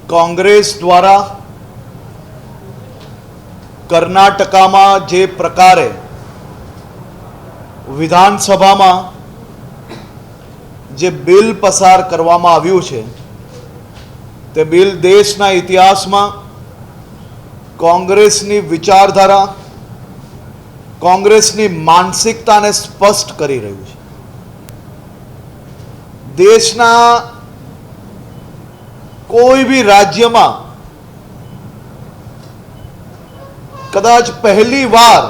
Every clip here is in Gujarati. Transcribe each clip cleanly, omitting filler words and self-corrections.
કોંગ્રેસ દ્વારા કર્ણાટકામાં જે પ્રકારે વિધાનસભામાં જે બિલ પસાર કરવામાં આવ્યું છે તે બિલ દેશના ઇતિહાસમાં કોંગ્રેસની વિચારધારા, કોંગ્રેસની માનસિકતાને સ્પષ્ટ કરી રહ્યું છે। દેશના કોઈ भी રાજ્યમાં કદાચ પહેલી વાર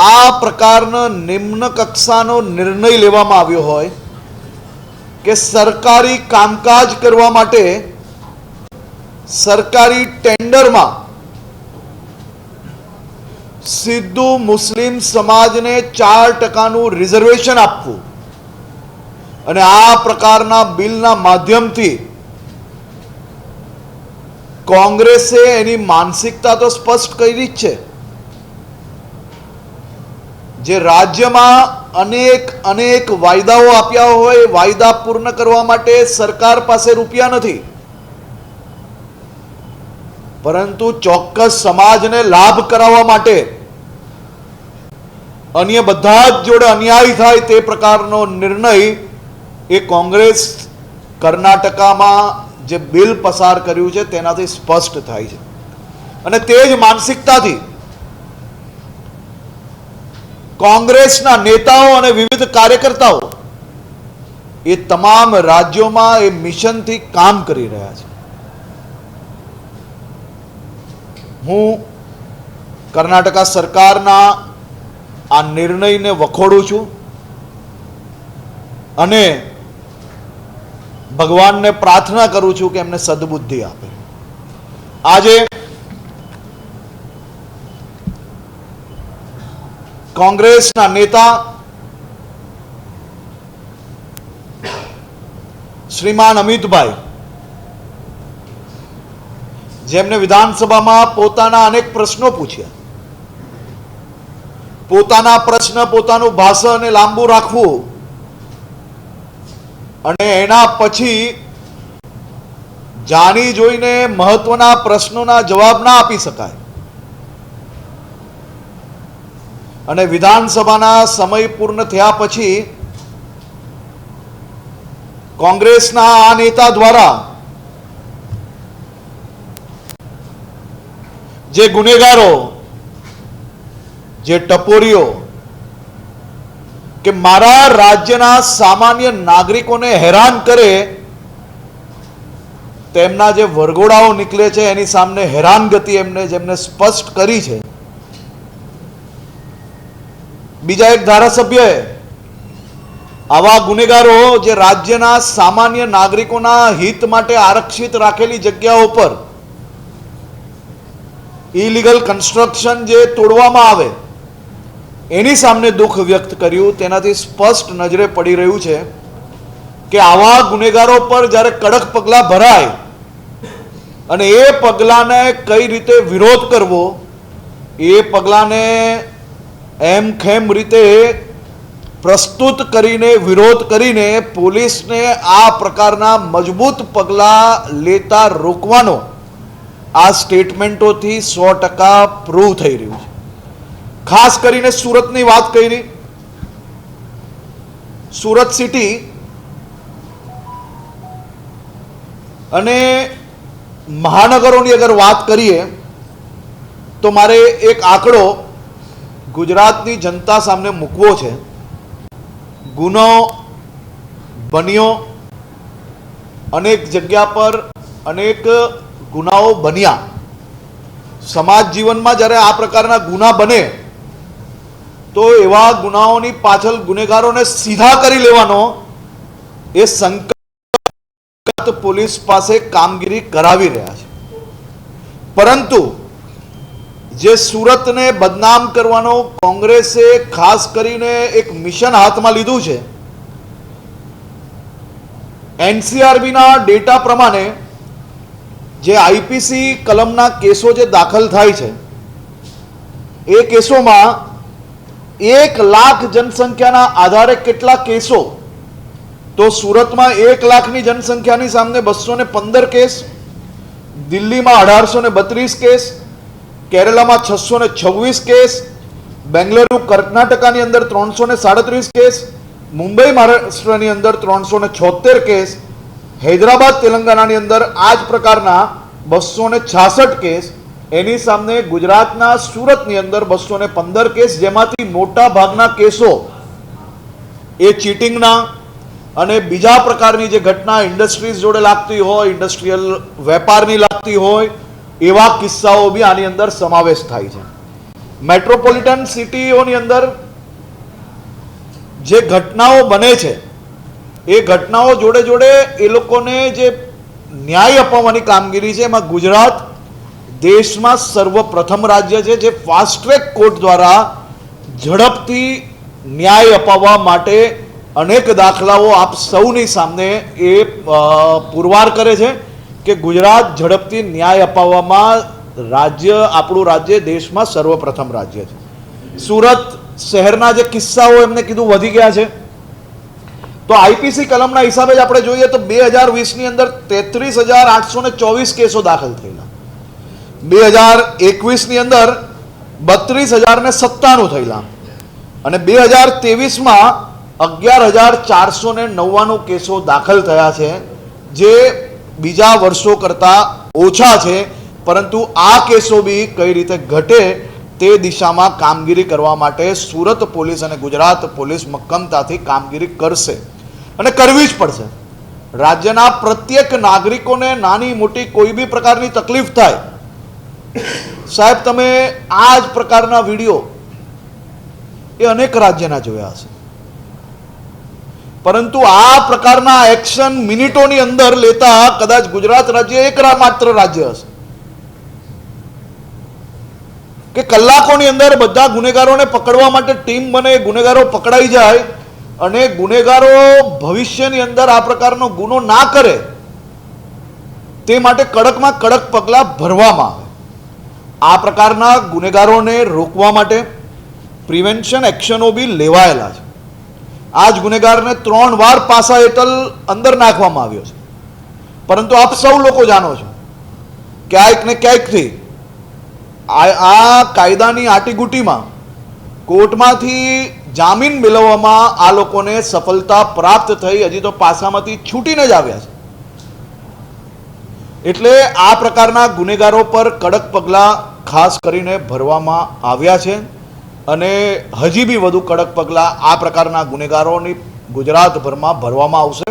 આ પ્રકારનો નિમ્ન કક્ષાનો નિર્ણય લેવામાં આવ્યો હોય કે સરકારી કામકાજ કરવા માટે સરકારી ટેન્ડરમાં સીધું મુસ્લિમ સમાજને 4% રિઝર્વેશન આપવું અને આ પ્રકારના બિલના માધ્યમથી કોંગ્રેસે એની માનસિકતા તો સ્પષ્ટ કરી જ છે। જે રાજ્યમાં અનેક વાયદાઓ આપ્યા હોય, વાયદા પૂર્ણ કરવા માટે સરકાર પાસે રૂપિયા નથી, પરંતુ ચોક્કસ સમાજને લાભ કરાવવા માટે અન્ય બધા જ જોડે અન્યાય થાય તે પ્રકારનો નિર્ણય એ કોંગ્રેસ કર્ણાટકામાં જે બિલ પસાર કર્યું છે તેનાથી સ્પષ્ટ થાય છે। અને તે જ માનસિકતાથી કોંગ્રેસના નેતાઓ અને વિવિધ કાર્યકર્તાઓ એ તમામ રાજ્યોમાં એ મિશનથી કામ કરી રહ્યા છે। હું કર્ણાટકા સરકારના આ નિર્ણયને વખોડું છું અને ભગવાનને પ્રાર્થના કરું છું કે એમને સદબુદ્ધિ આપે। આજે કોંગ્રેસના નેતા શ્રીમાન અમિતભાઈ, જેમને વિધાનસભામાં પોતાના અનેક પ્રશ્નો પૂછ્યા, પોતાના પ્રશ્ન, પોતાનું ભાષણ લાંબુ રાખવું અને એના પછી જાણી જોઈને મહત્વના પ્રશ્નોના જવાબ ના આપી શકાય અને વિધાનસભાના સમય પૂર્ણ થયા પછી કોંગ્રેસના આ નેતા દ્વારા જે ગુનેગારો, જે ટપોરીઓ કે મારા રાજ્યના સામાન્ય નાગરિકોને હેરાન કરે તેમના જે વરઘોડાઓ નીકળે છે એની સામે હેરાનગતિ જેમને સ્પષ્ટ કરી છે। બીજા એક ધારાસભ્યએ આવા ગુનેગારો જે રાજ્યના સામાન્ય નાગરિકોના હિત માટે આરક્ષિત રાખેલી જગ્યાઓ પર ઇલીગલ કન્સ્ટ્રક્શન જે તોડવામાં આવે એની સામે દુઃખ વ્યક્ત કર્યું। તેનાથી સ્પષ્ટ નજરે પડી રહ્યું છે કે આવા ગુનેગારો પર જ્યારે કડક પગલાં ભરાય અને એ પગલાંને કઈ રીતે વિરોધ કરવો, એ પગલાંને એમ ખેમ રીતે પ્રસ્તુત કરીને વિરોધ કરીને પોલીસને આ પ્રકારના મજબૂત પગલાં લેતા રોકવાનો આ સ્ટેટમેન્ટોથી 100% પ્રૂવ થઈ રહ્યું છે। ખાસ કરીને સુરતની વાત કરી, સુરત સિટી અને મહાનગરોની અગર વાત કરીએ તો મારે એક આંકડો ગુજરાતની જનતા સામે મૂકવો છે। ગુનો બન્યો, અનેક જગ્યા પર અનેક ગુનાઓ બન્યા। સમાજ જીવનમાં જ્યારે આ પ્રકારના ગુના બને તો એવા ગુનાઓની પાછળ ગુનેગારોને સીધા કરી લેવાનો એ સંકલ્પ પોલીસ પાસે કામગીરી કરાવી રહ્યા છે। પરંતુ જે સુરતને બદનામ કરવાનો કોંગ્રેસે ખાસ કરીને એક મિશન હાથમાં લીધું છે, એનસીઆરબીના ડેટા પ્રમાણે જે આઈપીસી કલમના કેસો જે દાખલ થાય છે એ કેસોમાં 1 લાખ જનસંખ્યાના આધારે કેટલા કેસો તો સુરતમાં 1 લાખની જનસંખ્યાની સામે 215 કેસ, દિલ્હીમાં 1832 કેસ, કેરલામાં 626 કેસ, બેંગલુરુ કર્ણાટકાની અંદર 337 કેસ, મુંબઈ મહારાષ્ટ્રની અંદર 376 કેસ, હૈદરાબાદ તેલંગાણાની અંદર આ જ પ્રકારના 266 કેસ, એની સામે ગુજરાતના સુરતની અંદર 215 કેસ, જેમાંથી મોટા ભાગના કેસો એ ચીટિંગના અને બીજા પ્રકારની જે ઘટના ઇન્ડસ્ટ્રીઝ જોડે લાગતી હોય, ઇન્ડસ્ટ્રીયલ વેપારની લાગતી હોય, એવા કિસ્સાઓ બી આની અંદર સમાવેશ થાય છે. મેટ્રોપોલિટન સિટીઓની અંદર જે ઘટનાઓ બને છે એ ઘટનાઓ જોડે જોડે એ લોકોને જે ન્યાય અપાવવાની કામગીરી છે, એમાં ગુજરાત દેશમાં સર્વપ્રથમ રાજ્ય છે જે ફાસ્ટ ટ્રેક કોર્ટ દ્વારા ઝડપથી ન્યાય અપાવવા માટે અનેક દાખલાઓ આપ સૌની સામે એ પુરવાર કરે છે કે ગુજરાત ઝડપથી ન્યાય અપાવવામાં આપણું રાજ્ય દેશમાં સર્વપ્રથમ રાજ્ય છે. સુરત શહેરના જે કિસ્સાઓ એમને કીધું વધી ગયા છે, તો આઈપીસી કલમના હિસાબે જ આપણે જોઈએ તો 2020ની અંદર 33,824 કેસો દાખલ થયેલા, 2021ની અંદર 32,097 થયેલા અને 2023માં 11,499 કેસો દાખલ થયા છે, જે બીજા વર્ષો કરતાં ઓછા છે. પરંતુ આ કેસો બી કઈ રીતે ઘટે તે દિશામાં કામગીરી કરવા માટે સુરત પોલીસ અને ગુજરાત પોલીસ મક્કમતાથી કામગીરી કરશે અને કરવી જ પડશે. રાજ્યના પ્રત્યેક નાગરિકોને નાની મોટી કોઈ બી પ્રકારની તકલીફ થાય, સાહેબ તમે આ જ પ્રકારના વિડીયો એ અનેક રાજ્યના જોયા હશે, પરંતુ આ પ્રકારના એક્શન મિનિટોની અંદર લેતા કદાચ ગુજરાત રાજ્ય એકમાત્ર રાજ્ય હશે કે કલાકોની અંદર બધા ગુનેગારોને પકડવા માટે ટીમ બને, ગુનેગારો પકડાઈ જાય અને ગુનેગારો ભવિષ્યની અંદર આ પ્રકારનો ગુનો ના કરે તે માટે કડકમાં કડક પગલાં ભરવામાં આવે. આ પ્રકારના ગુનેગારોને રોકવા માટે પ્રિવેન્શન એક્શનો બી લેવાયેલા છે. આ જ ગુનેગારને 3 વાર પાસા હેઠળ અંદર નાખવામાં આવ્યો છે, પરંતુ આપ સૌ લોકો જાણો છો ક્યાંક ને ક્યાંકથી આ કાયદાની આટીગુટીમાં કોર્ટમાંથી જામીન મેળવવામાં આ લોકોને સફળતા પ્રાપ્ત થઈ, હજી તો પાસામાંથી છૂટીને જ આવ્યા છે. એટલે આ પ્રકારના ગુનેગારો પર કડક પગલાં ખાસ કરીને ભરવામાં આવ્યા છે અને હજી બી વધુ કડક પગલાં આ પ્રકારના ગુનેગારોની ગુજરાતભરમાં ભરવામાં આવશે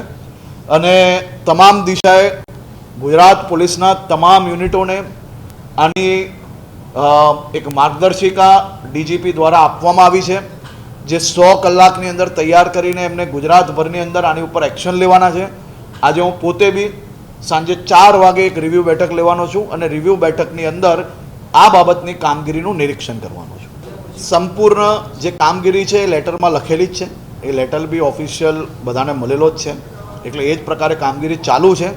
અને તમામ દિશાએ ગુજરાત પોલીસના તમામ યુનિટોને આની એક માર્ગદર્શિકા ડીજીપી દ્વારા આપવામાં આવી છે, જે 100 કલાકની અંદર તૈયાર કરીને એમને ગુજરાતભરની અંદર આની ઉપર એક્શન લેવાના છે. આજે હું પોતે બી સાંજે 4 વાગે એક રિવ્યૂ બેઠક લેવાનો છું અને રિવ્યૂ બેઠકની અંદર આ બાબતની કામગીરીનું નિરીક્ષણ કરવાનું છું. સંપૂર્ણ જે કામગીરી છે એ લેટરમાં લખેલી જ છે, એ લેટર બી ઓફિશિયલ બધાને મળેલો જ છે, એટલે એ જ પ્રકારે કામગીરી ચાલુ છે.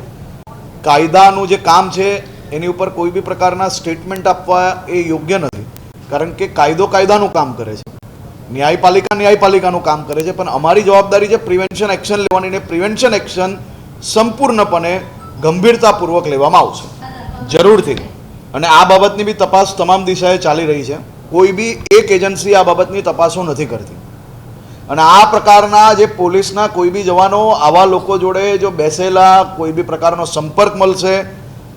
કાયદાનું જે કામ છે એની ઉપર કોઈ બી પ્રકારના સ્ટેટમેન્ટ આપવા એ યોગ્ય નથી, કારણ કે કાયદો કાયદાનું કામ કરે છે, ન્યાયપાલિકા ન્યાયપાલિકાનું કામ કરે છે, પણ અમારી જવાબદારી છે પ્રિવેન્શન એક્શન લેવાની, ને પ્રિવેન્શન એક્શન સંપૂર્ણપણે ગંભીરતાપૂર્વક લેવામાં આવશે જરૂરથી. અને આ બાબતની બી તપાસ તમામ દિશાએ ચાલી રહી છે, કોઈ બી એક એજન્સી આ બાબતની તપાસો નથી કરતી. અને આ પ્રકારના જે પોલીસના કોઈ બી જવાનો આવા લોકો જોડે જો બેસેલા કોઈ બી પ્રકારનો સંપર્ક મળશે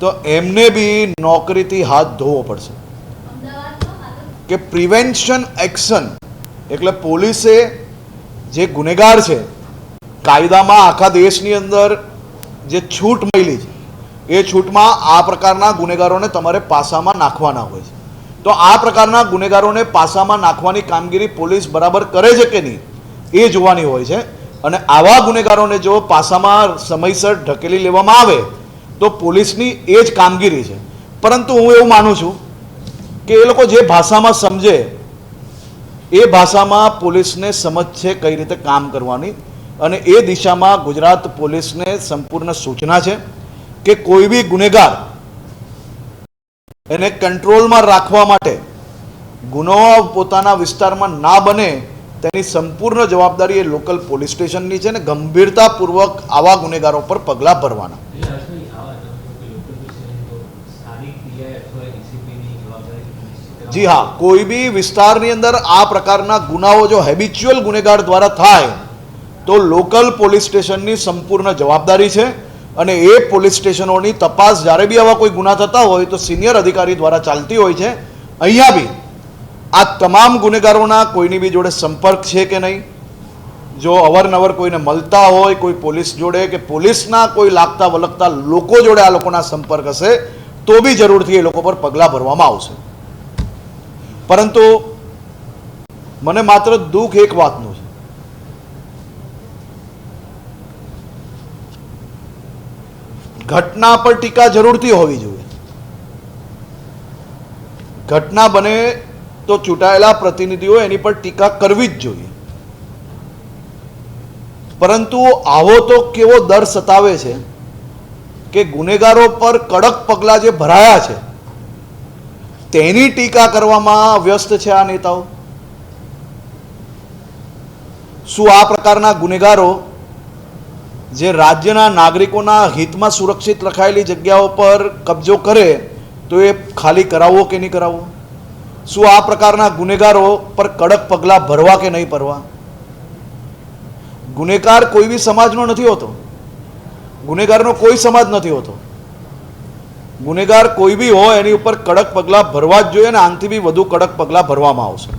તો એમને બી નોકરીથી હાથ ધોવો પડશે. કે પ્રિવેન્શન એક્શન એટલે પોલીસે જે ગુનેગાર છે, કાયદામાં આખા દેશની અંદર જે છૂટ મળી છે એ છૂટમાં આ પ્રકારના ગુનેગારોને તમારે પાસામાં નાખવાના હોય છે. તો આ પ્રકારના ગુનેગારોને પાસામાં નાખવાની કામગીરી પોલીસ બરાબર કરે છે કે નહીં એ જોવાની હોય છે. અને આવા ગુનેગારોને જો પાસામાં સમયસર ઢકેલી લેવામાં આવે તો પોલીસની એ જ કામગીરી છે. પરંતુ હું એવું માનું છું કે એ લોકો જે ભાષામાં સમજે એ ભાષામાં પોલીસને સમજ છે કઈ રીતે કામ કરવાની, અને એ દિશામાં ગુજરાત પોલીસને સંપૂર્ણ સૂચના છે કે કોઈ બી ગુનેગાર એને કંટ્રોલમાં રાખવા માટે, ગુનો પોતાના વિસ્તારમાં ના બને તેની સંપૂર્ણ જવાબદારી એ લોકલ પોલીસ સ્ટેશનની છે ને ગંભીરતાપૂર્વક આવા ગુનેગારો પર પગલાં ભરવાના. જી હા, કોઈ બી વિસ્તારની અંદર આ પ્રકારના ગુનાઓ જો હેબિચ્યુઅલ ગુનેગાર દ્વારા થાય તો લોકલ પોલીસ સ્ટેશનની સંપૂર્ણ જવાબદારી છે અને એ પોલીસ સ્ટેશનોની તપાસ જ્યારે બી આવા કોઈ ગુના થતા હોય તો સિનિયર અધિકારી દ્વારા ચાલતી હોય છે. અહીંયા બી આ તમામ ગુનેગારોના કોઈની બી જોડે સંપર્ક છે કે નહીં, જો અવારનવાર કોઈને મળતા હોય કોઈ પોલીસ જોડે કે પોલીસના કોઈ લાગતા વળગતા લોકો જોડે આ લોકોના સંપર્ક હશે તો બી જરૂરથી એ લોકો પર પગલાં ભરવામાં આવશે. પરંતુ મને માત્ર દુઃખ એક વાતનું છે, ઘટના પર ટીકા જરૂરથી હોવી જોઈએ. ઘટના બને તો ચૂંટાયેલા પ્રતિનિધિઓ એની પર ટીકા કરવી જ જોઈએ. પરંતુ આવો તો કેવો ડર સતાવે છે કે ગુનેગારો પર કડક પગલાં જે ભરાયા છે તેની ટીકા કરવામાં વ્યસ્ત છે આ નેતાઓ. શું આ પ્રકારના ગુનેગારો જે રાજ્યના નાગરિકોના હિતમાં સુરક્ષિત રખાયેલી જગ્યાઓ પર કબજો કરે તો એ ખાલી કરાવવો કે નહીં કરાવવો? શું આ પ્રકારના ગુનેગારો પર કડક પગલાં ભરવા કે નહીં ભરવા? ગુનેગાર કોઈ બી સમાજનો નથી હોતો, ગુનેગારનો કોઈ સમાજ નથી હોતો. ગુનેગાર કોઈ બી હોય એની ઉપર કડક પગલાં ભરવા જ જોઈએ અને આનાથી બી વધુ કડક પગલાં ભરવામાં આવશે.